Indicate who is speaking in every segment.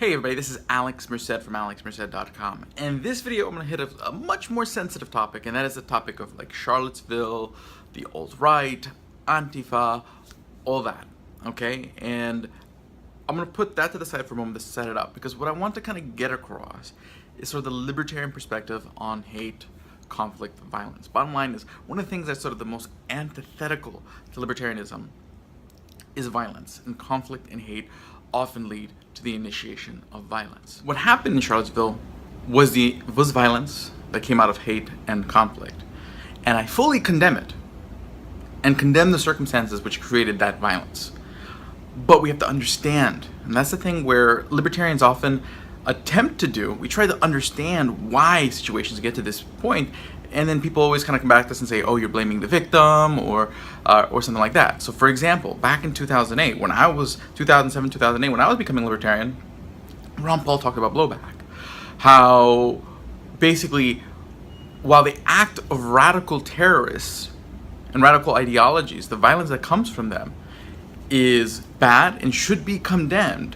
Speaker 1: Hey everybody, this is Alex Merced from alexmerced.com, and this video I'm going to hit a much more sensitive topic, and that is the topic of like Charlottesville, the alt-right, Antifa, all that, okay? And I'm going to put that to the side for a moment to set it up, because what I want to kind of get across is sort of the libertarian perspective on hate, conflict, violence. Bottom line is, one of the things that's sort of the most antithetical to libertarianism is violence, and conflict and hate often lead to the initiation of violence. What happened in Charlottesville was violence that came out of hate and conflict, and I fully condemn it and condemn the circumstances which created that violence. But we have to understand, and that's the thing where libertarians often attempt to do. We try to understand why situations get to this point, and then people always kind of come back to us and say, oh, you're blaming the victim, or something like that. So for example, back in 2008, 2007, when I was becoming libertarian, Ron Paul talked about blowback. How basically, while the act of radical terrorists and radical ideologies, the violence that comes from them, is bad and should be condemned,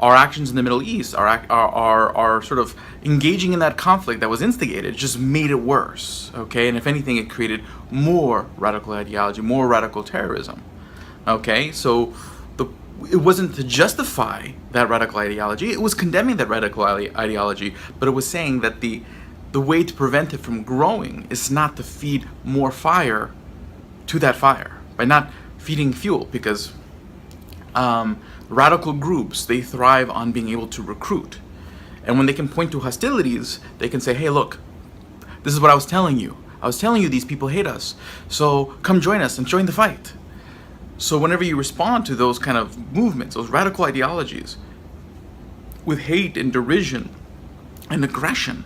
Speaker 1: our actions in the Middle East, our sort of engaging in that conflict that was instigated just made it worse, okay? And if anything, it created more radical ideology, more radical terrorism, okay? So it wasn't to justify that radical ideology, it was condemning that radical ideology, but it was saying that the way to prevent it from growing is not to feed more fire to that fire, by not feeding fuel, because radical groups, they thrive on being able to recruit. And when they can point to hostilities, they can say, hey, look, this is what I was telling you. I was telling you these people hate us. So come join us and join the fight. So whenever you respond to those kind of movements, those radical ideologies, with hate and derision and aggression,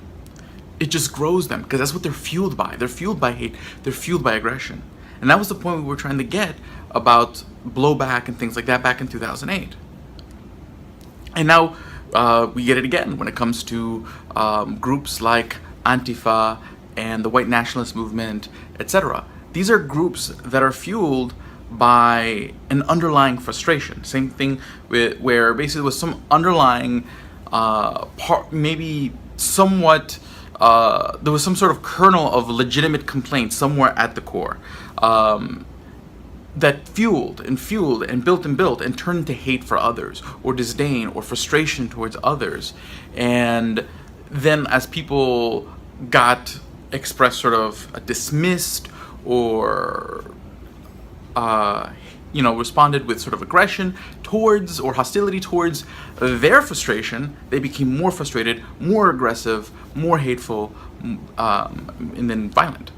Speaker 1: it just grows them, because that's what they're fueled by. They're fueled by hate. They're fueled by aggression. And that was the point we were trying to get about blowback and things like that back in 2008. And now we get it again when it comes to groups like Antifa and the white nationalist movement, etc. These are groups that are fueled by an underlying frustration. Same thing where basically with some underlying maybe somewhat there was some sort of kernel of legitimate complaint somewhere at the core, that fueled and built and turned into hate for others, or disdain or frustration towards others. And then as people got expressed sort of dismissed or responded with sort of aggression towards or hostility towards their frustration, they became more frustrated, more aggressive, more hateful, and then violent.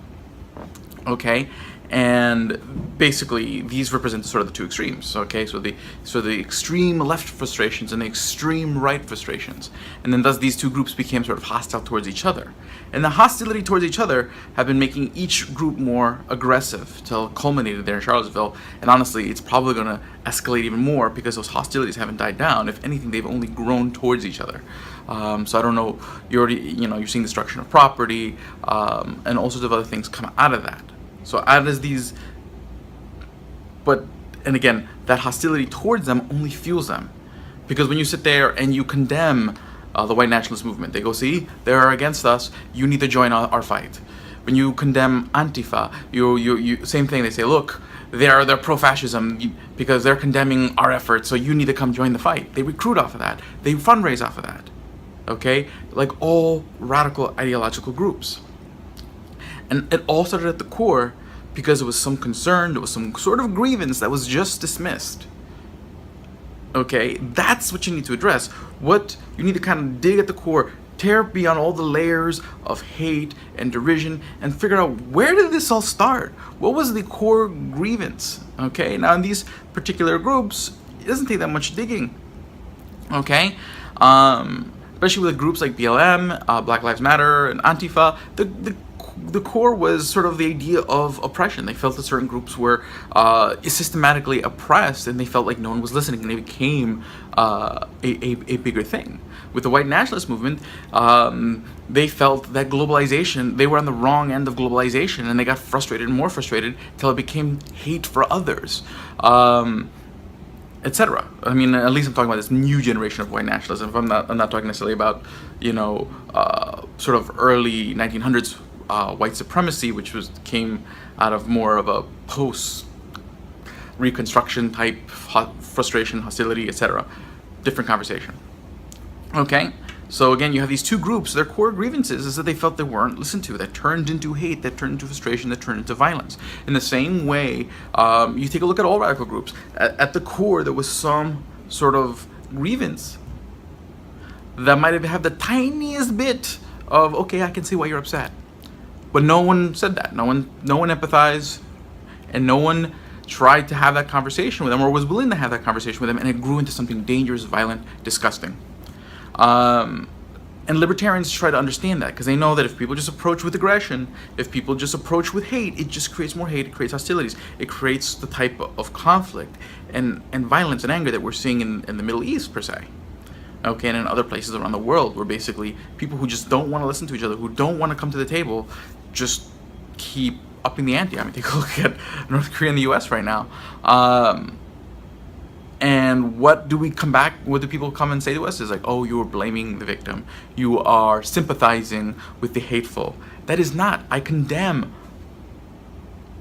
Speaker 1: Okay? And basically, these represent sort of the two extremes. Okay, so the extreme left frustrations and the extreme right frustrations, and then thus these two groups became sort of hostile towards each other. And the hostility towards each other have been making each group more aggressive till it culminated there in Charlottesville. And honestly, it's probably going to escalate even more because those hostilities haven't died down. If anything, they've only grown towards each other. So I don't know. You're seeing destruction of property and all sorts of other things come out of that. So as these, and again, that hostility towards them only fuels them. Because when you sit there and you condemn the white nationalist movement, they go, see, they're against us, you need to join our fight. When you condemn Antifa, you same thing, they say, look, they're pro-fascism because they're condemning our efforts, so you need to come join the fight. They recruit off of that. They fundraise off of that. Okay? Like all radical ideological groups. And it all started at the core because there was some concern, there was some sort of grievance that was just dismissed. Okay, that's what you need to address. What you need to kind of dig at the core, tear beyond all the layers of hate and derision, and figure out, where did this all start? What was the core grievance? Okay, now in these particular groups, it doesn't take that much digging. Okay, especially with groups like BLM, Black Lives Matter, and Antifa, the core was sort of the idea of oppression. They felt that certain groups were systematically oppressed, and they felt like no one was listening, and they became a bigger thing. With the white nationalist movement, they felt that globalization, they were on the wrong end of globalization, and they got frustrated and more frustrated till it became hate for others. etc. I mean, at least I'm talking about this new generation of white nationalism. I'm not talking necessarily about, sort of early 1900s white supremacy, which came out of more of a post Reconstruction type frustration, hostility, etc. Different conversation. Okay, so again, you have these two groups. Their core grievances is that they felt they weren't listened to. That turned into hate. That turned into frustration. That turned into violence. In the same way, you take a look at all radical groups. At the core, there was some sort of grievance that might have had the tiniest bit of, okay, I can see why you're upset, but no one said that. No one empathized, and no one tried to have that conversation with them, or was willing to have that conversation with them, and it grew into something dangerous, violent, disgusting. And libertarians try to understand that, because they know that if people just approach with aggression, if people just approach with hate, it just creates more hate, it creates hostilities, it creates the type of conflict and violence and anger that we're seeing in the Middle East, per se. Okay, and in other places around the world, where basically people who just don't want to listen to each other, who don't want to come to the table, just keep upping the ante. I mean, take a look at North Korea and the U.S. right now. And what do people come and say to us? Is like, oh, you are blaming the victim. You are sympathizing with the hateful. That is not. I condemn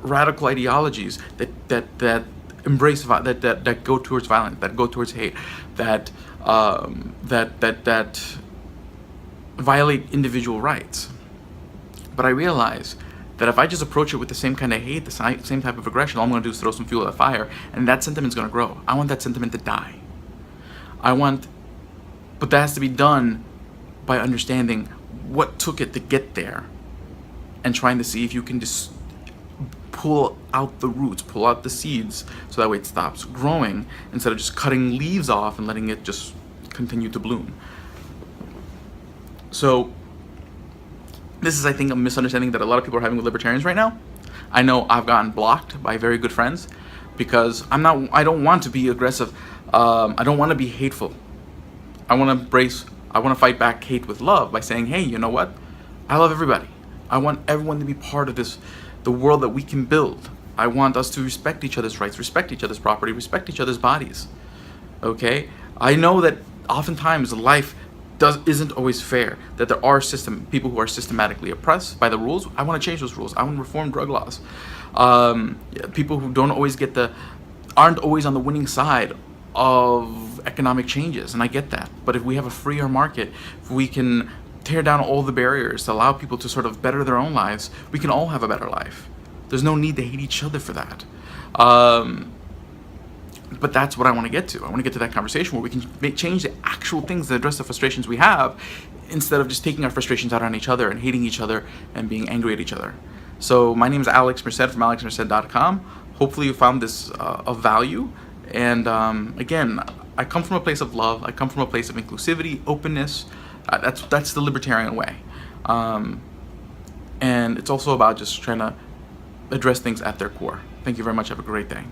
Speaker 1: radical ideologies that embrace that go towards violence, that go towards hate, that violate individual rights. But I realize that if I just approach it with the same kind of hate, the same type of aggression, all I'm going to do is throw some fuel at the fire, and that sentiment's going to grow. I want that sentiment to die. But that has to be done by understanding what took it to get there, and trying to see if you can just pull out the roots, pull out the seeds, so that way it stops growing, instead of just cutting leaves off and letting it just continue to bloom. So this is, I think, a misunderstanding that a lot of people are having with libertarians right now. I know I've gotten blocked by very good friends because I don't want to be aggressive. I don't want to be hateful. I want to fight back hate with love by saying, hey, you know what? I love everybody. I want everyone to be part of the world that we can build. I want us to respect each other's rights, respect each other's property, respect each other's bodies. Okay? I know that oftentimes life isn't always fair, that there are people who are systematically oppressed by the rules. I want to change those rules. I want to reform drug laws. People who aren't always on the winning side of economic changes, and I get that. But if we have a freer market, if we can tear down all the barriers to allow people to sort of better their own lives, we can all have a better life. There's no need to hate each other for that. But that's what I want to get to. I want to get to that conversation where we can change the actual things that address the frustrations we have, instead of just taking our frustrations out on each other and hating each other and being angry at each other. So my name is Alex Merced from alexmerced.com. Hopefully you found this of value. And again, I come from a place of love. I come from a place of inclusivity, openness. That's the libertarian way. And it's also about just trying to address things at their core. Thank you very much. Have a great day.